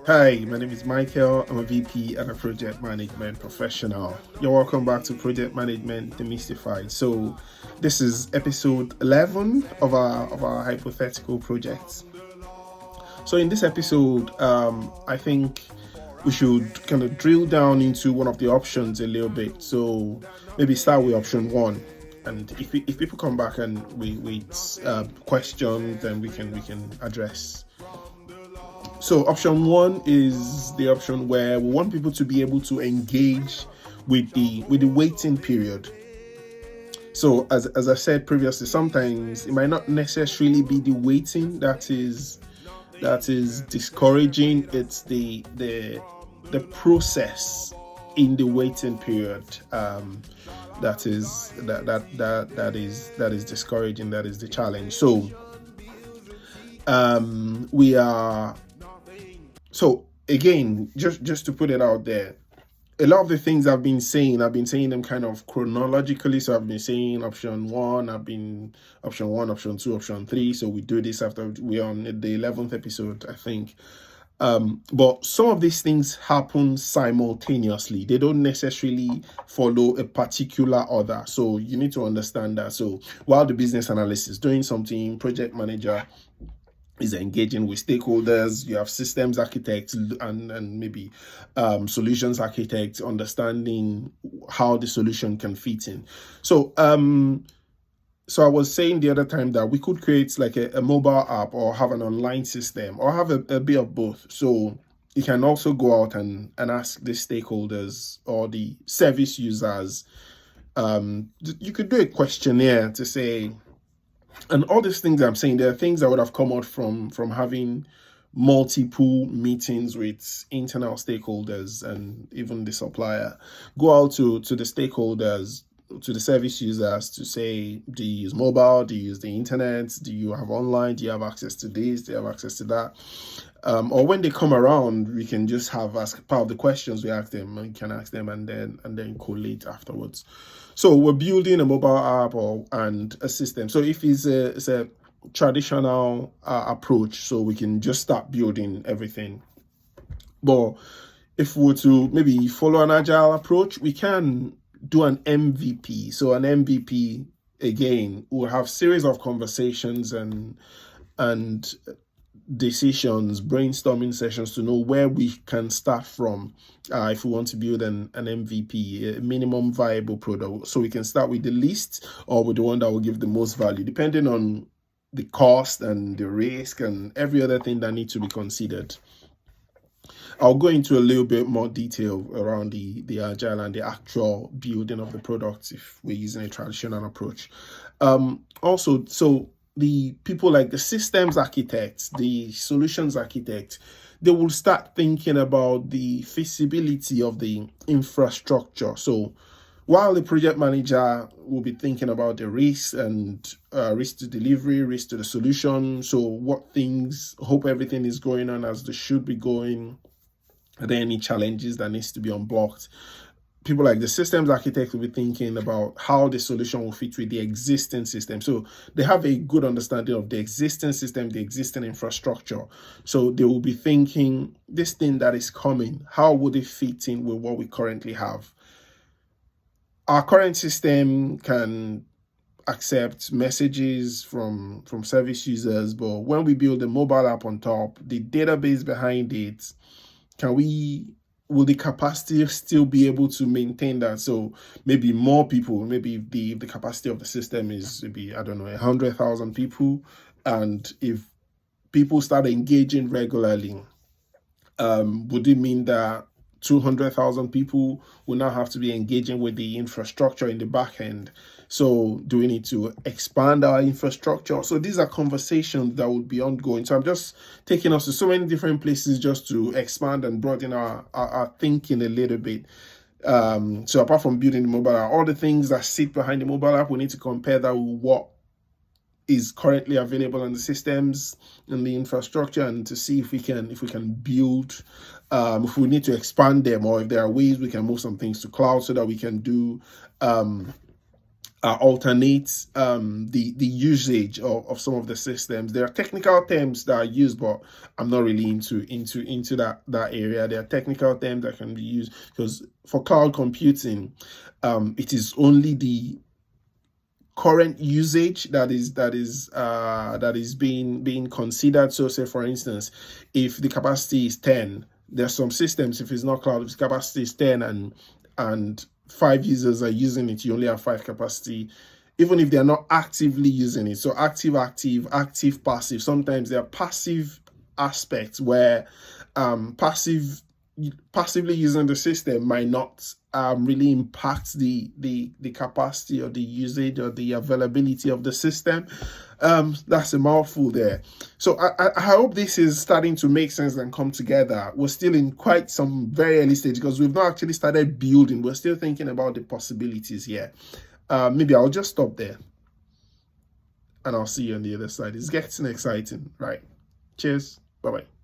Hi, my name is Michael. I'm a VP and a project management professional. You're welcome back to Project Management Demystified. So, this is episode 11 of our hypothetical projects. So, in this episode, I think we should kind of drill down into one of the options a little bit. So, maybe start with option one. And if people come back and we questions, then we can address. So option one is the option where we want people to be able to engage with the waiting period. So as I said previously, sometimes it might not necessarily be the waiting that is discouraging. It's the process in the waiting period that is discouraging. That is the challenge. So we are. So again, just to put it out there, a lot of the things I've been saying them kind of chronologically. So I've been saying option one, option 2, option 3. So we do this after we're on the 11th episode, I think. But some of these things happen simultaneously. They don't necessarily follow a particular order. So you need to understand that. So while the business analyst is doing something, project manager is engaging with stakeholders, you have systems architects and maybe solutions architects understanding how the solution can fit in. So so I was saying the other time that we could create like a mobile app or have an online system or have a bit of both. So you can also go out and ask the stakeholders or the service users. You could do a questionnaire to say, and all these things I'm saying, there are things that would have come out from having multiple meetings with internal stakeholders and even the supplier. Go out to the stakeholders, to the service users to say, do you use mobile? Do you use the internet? Do you have online? Do you have access to this? Do you have access to that? Or when they come around, we can just ask part of the questions we ask them, and we can ask them and then collate afterwards. So we're building a mobile app and a system. So if it's a traditional approach, so we can just start building everything. But if we were to maybe follow an agile approach, we can do an MVP. So an MVP, again, we'll have series of conversations and decisions, brainstorming sessions to know where we can start from if we want to build an MVP, a minimum viable product. So we can start with the least or with the one that will give the most value, depending on the cost and the risk and every other thing that needs to be considered. I'll go into a little bit more detail around the agile and the actual building of the products if we're using a traditional approach. Also, so the people like the systems architects, the solutions architects, they will start thinking about the feasibility of the infrastructure. So while the project manager will be thinking about the risk and risk to delivery, risk to the solution. So what things, hope everything is going on as they should be going. Are there any challenges that needs to be unblocked? People like the systems architect will be thinking about how the solution will fit with the existing system. So they have a good understanding of the existing system, the existing infrastructure. So they will be thinking, this thing that is coming, how would it fit in with what we currently have? Our current system can accept messages from service users, but when we build a mobile app on top, the database behind it, will the capacity still be able to maintain that? So maybe more people, maybe the capacity of the system is maybe, 100,000 people. And if people start engaging regularly, would it mean that 200,000 people will now have to be engaging with the infrastructure in the back end? So do we need to expand our infrastructure? So these are conversations that would be ongoing. So I'm just taking us to so many different places just to expand and broaden our thinking a little bit. So apart from building the mobile app, all the things that sit behind the mobile app, we need to compare that with what is currently available in the systems and the infrastructure, and to see if we can build, if we need to expand them, or if there are ways we can move some things to cloud so that we can do alternate the usage of some of the systems. There are technical terms that are used, but I'm not really into that area. There are technical terms that can be used because for cloud computing, it is only the current usage that is being considered. So say for instance, if the capacity is 10, there's some systems, if it's not cloud, if the capacity is 10 and 5 users are using it, you only have 5 capacity, even if they're not actively using it. So active, passive. Sometimes there are passive aspects where passively using the system might not really impact the capacity or the usage or the availability of the system. That's a mouthful there. So I hope this is starting to make sense and come together. We're still in quite some very early stage because we've not actually started building. We're still thinking about the possibilities here. Maybe I'll just stop there and I'll see you on the other side. It's getting exciting, right? Cheers. Bye-bye.